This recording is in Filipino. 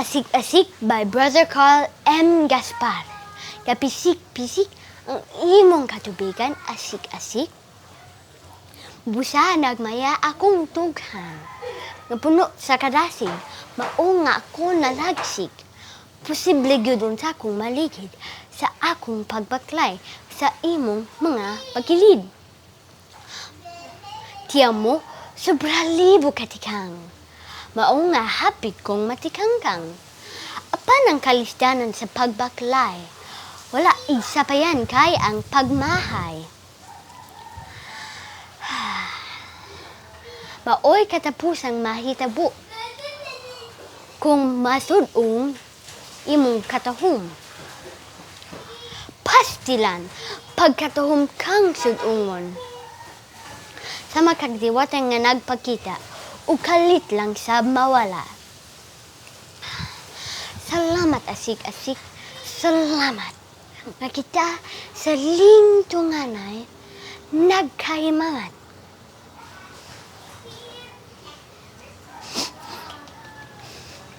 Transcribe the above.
ASIK by Brother Karl M. Gaspar. Kapisik-pisik ang imong katubigan, asik-asik. Busa nagmaya akong tughan. Napuno sa kadasig, mao nga ako nalagsik. Posible gyud sa akong maligid sa akong pagbaklay sa imong mga pagkilid. Tiyan mo, sobra libo katikang. Mao nga hapit kong matikangkang. Apan ang kalistanan sa pagbaklay, wala isa pa yan kay ang pagmahay. Maoy katapusang mahitabo kung masudong imong katahom. Pastilan, pagkatahom kang sudungon. Sa makagdiwatan nga nagpakita, ukalit lang sa mawala. Salamat asik-asik, salamat. Nga kita sa lingtunganay, nagkahimangat.